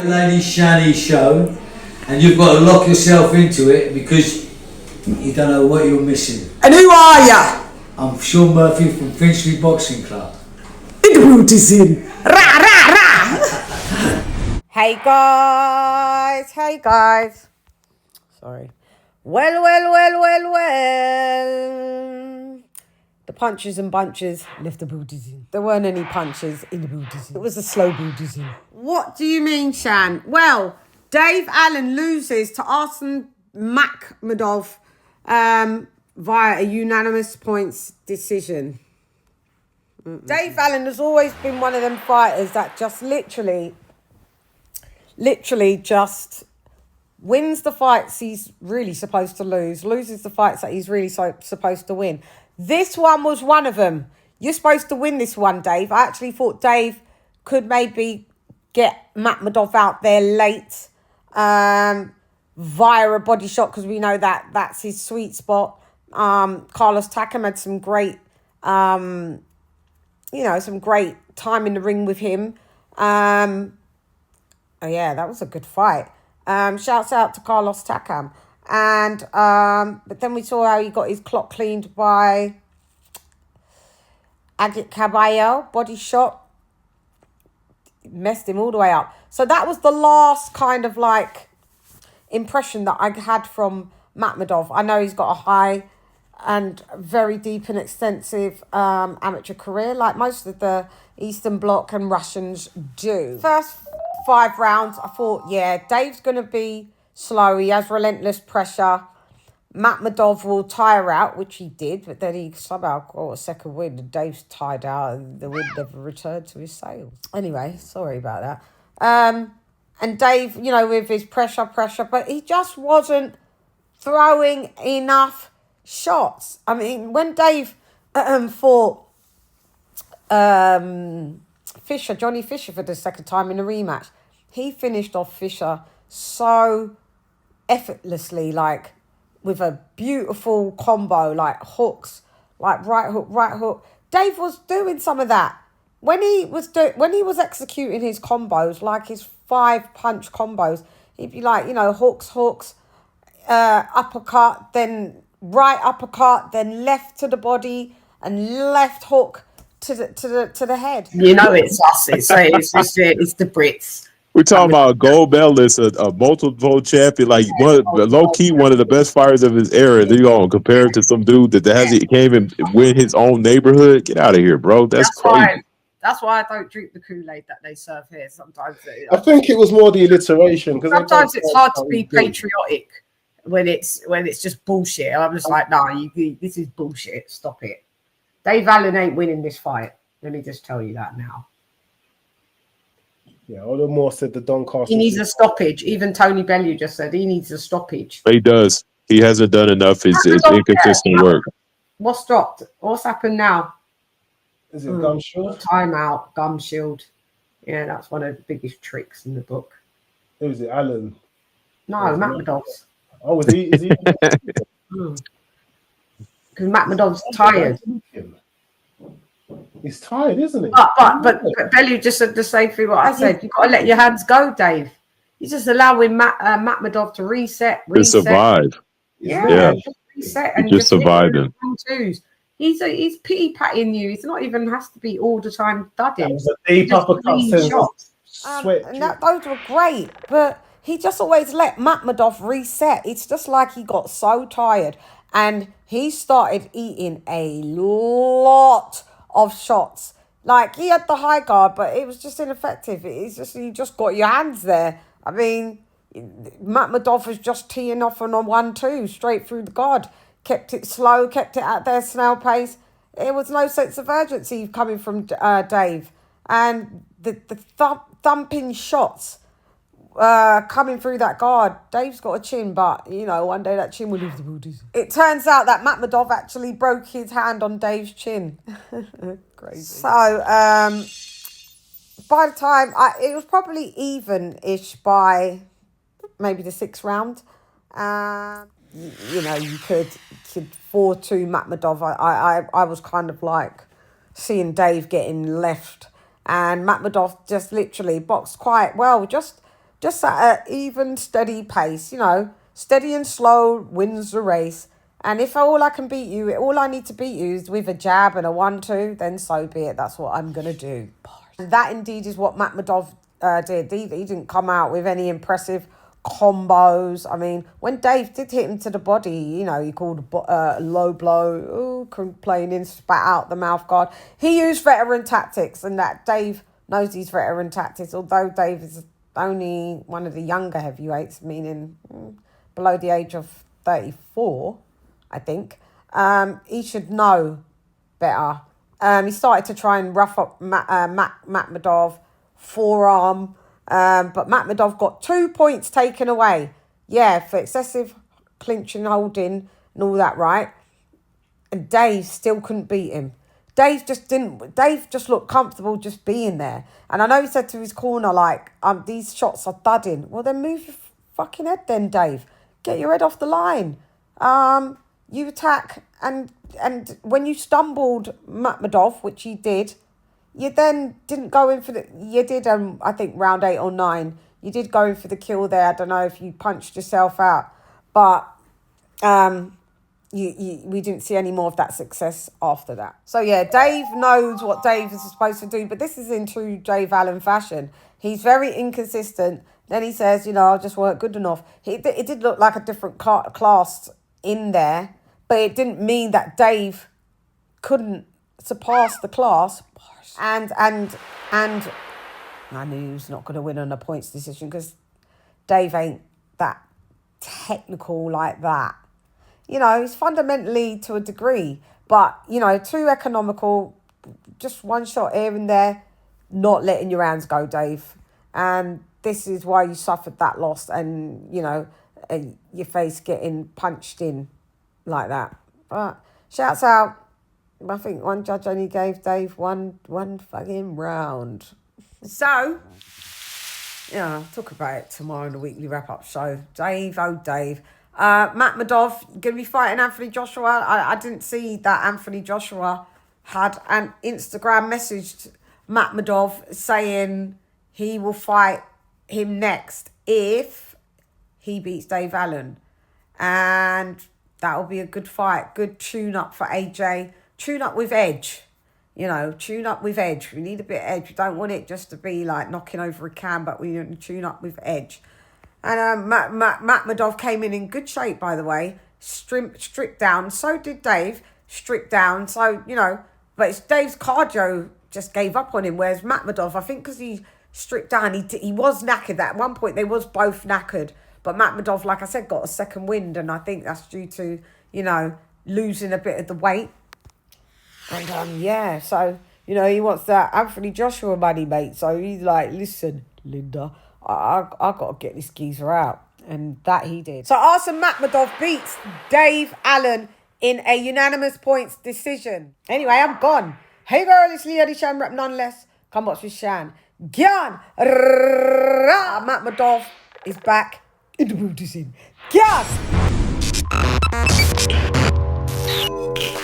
Lady Shani show, and you've got to lock yourself into it because you don't know what you're missing. And who are ya? I'm Sean Murphy from Finchley Boxing Club. In the booty's in. Rah, rah, rah. Hey guys. Sorry. Well. The punches and bunches left the booties in. There weren't any punches in the booties in. It was a slow booties in. What do you mean, Shan? Well, Dave Allen loses to 𝐼𝐸 Makhmudov via a unanimous points decision. Dave Allen has always been one of them fighters that just literally just wins the fights he's really supposed to lose, loses the fights that he's really supposed to win. This one was one of them. You're supposed to win this one, Dave. I actually thought Dave could maybe get Makhmudov out there late via a body shot, because we know that that's his sweet spot. Carlos Takam had some great, some great time in the ring with him. Oh yeah, that was a good fight. Shouts out to Carlos Takam. And but then we saw how he got his clock cleaned by 𝐸𝐸𝐾, body shot. Messed him all the way up. So that was the last kind of like impression that I had from Makhmudov. I know he's got a high and very deep and extensive amateur career, like most of the Eastern Bloc and Russians do. First 5 rounds, I thought, yeah, Dave's going to be slow. He has relentless pressure. Makhmudov will tire out, which he did, but then he somehow got a second win and Dave's tired out and the win never returned to his sails. Anyway, sorry about that. And Dave, with his pressure, but he just wasn't throwing enough shots. I mean, when Dave fought Johnny Fisher for the second time in a rematch, he finished off Fisher so effortlessly, like with a beautiful combo, like hooks, like right hook. Dave was doing some of that when he was executing his combos, like his 5-punch combos. He'd be like, hooks, uppercut, then right uppercut, then left to the body, and left hook to the head. It's us. It's the Brits. We're talking about a gold medalist, a multiple champion, like low key one of the best fighters of his era. Compared to some dude that can't even win his own neighborhood. Get out of here, bro. That's crazy. That's why I don't drink the Kool-Aid that they serve here. Sometimes I think it was more the alliteration, because sometimes it's hard to be patriotic when it's just bullshit. I'm just like, this is bullshit. Stop it. Dave Allen ain't winning this fight. Let me just tell you that now. Yeah, all the more said the Doncaster. He needs a stoppage. Even Tony Bellew just said he needs a stoppage. He does. He hasn't done enough. It's inconsistent work. What's dropped? What's happened now? Is it gum shield? Timeout, gum shield. Yeah, that's one of the biggest tricks in the book. Who is it? Allen? No, Makhmudov's. Oh, is he? Because Makhmudov's tired. He's tired, isn't he? But Bellew just said the same thing what I said. You've got to let your hands go, Dave. You're just allowing Makhmudov to reset. To survive. Yeah. Just reset and just surviving. He's pity patting you. It's not even has to be all the time dudding. That was a deep uppercut. Those were great, but he just always let Makhmudov reset. It's just like he got so tired and he started eating a lot of shots. Like, he had the high guard, but it was just ineffective. You just got your hands there. I mean, Makhmudov was just teeing off on a 1-2 straight through the guard. Kept it slow, kept it at their snail pace. There was no sense of urgency coming from Dave. And the thumping shots coming through that guard. Dave's got a chin, but, one day that chin will leave the booties. It turns out that Makhmudov actually broke his hand on Dave's chin. Crazy. So, by the time, it was probably even-ish by maybe the 6th round. You could 4-2 Makhmudov. I was kind of like seeing Dave getting left, and Makhmudov just literally boxed quite well, just just at an even, steady pace, you know. Steady and slow wins the race. And if all I need to beat you is with a jab and a 1-2, then so be it. That's what I'm going to do. And that indeed is what Makhmudov did. He didn't come out with any impressive combos. I mean, when Dave did hit him to the body, you know, he called a low blow, complaining, spat out the mouth guard. He used veteran tactics, and that Dave knows these veteran tactics, although Dave is only one of the younger heavyweights, meaning below the age of 34, I think. He should know better. He started to try and rough up Makhmudov, forearm, but Makhmudov got 2 points taken away. Yeah, for excessive clinching, holding and all that, right? And Dave still couldn't beat him. Dave just looked comfortable just being there. And I know he said to his corner, like, these shots are thudding. Well, then move your fucking head then, Dave. Get your head off the line. You attack, and when you stumbled Makhmudov, which you did, you then didn't go in for you did, I think, round 8 or 9. You did go in for the kill there. I don't know if you punched yourself out. But we didn't see any more of that success after that. So, yeah, Dave knows what Dave is supposed to do, but this is in true Dave Allen fashion. He's very inconsistent. Then he says, you know, I just weren't good enough. It did look like a different class in there, but it didn't mean that Dave couldn't surpass the class. And I knew he was not going to win on a points decision because Dave ain't that technical like that. You know, he's fundamentally to a degree, but, you know, too economical, just one shot here and there, not letting your hands go, Dave. And this is why you suffered that loss and, you know, your face getting punched in like that. But shouts out. I think one judge only gave Dave one fucking round. So, yeah, I'll talk about it tomorrow in the weekly wrap-up show. Dave, oh Dave. Makhmudov going to be fighting Anthony Joshua. I didn't see that Anthony Joshua had an Instagram messaged Makhmudov saying he will fight him next if he beats Dave Allen. And that will be a good fight. Good tune-up for AJ. Tune-up with edge. You know, tune up with edge. We need a bit of edge. We don't want it just to be like knocking over a can, but we need to tune up with edge. And Makhmudov came in good shape, by the way. Stripped down. So did Dave. Stripped down. So, you know, but it's Dave's cardio just gave up on him. Whereas Makhmudov, I think because he stripped down, he was knackered. At one point, they was both knackered. But Makhmudov, like I said, got a second wind. And I think that's due to, you know, losing a bit of the weight. And, yeah, so, you know, he wants that Anthony Joshua money, mate. So he's like, listen, Linda, I got to get this geezer out. And that he did. So Rsson Makhmudov beats Dave Allen in a unanimous points decision. Anyway, I'm gone. Hey girl, it's 𝐬𝐮𝐬𝐜𝐫𝐢𝐻𝐻 rep nonetheless. Come watch with Shan. 𝐬𝐮𝐬𝐜𝐫𝐢𝐻𝐻 Makhmudov is back in the booty scene. 𝐬𝐮𝐬𝐜𝐫𝐢𝐻𝐻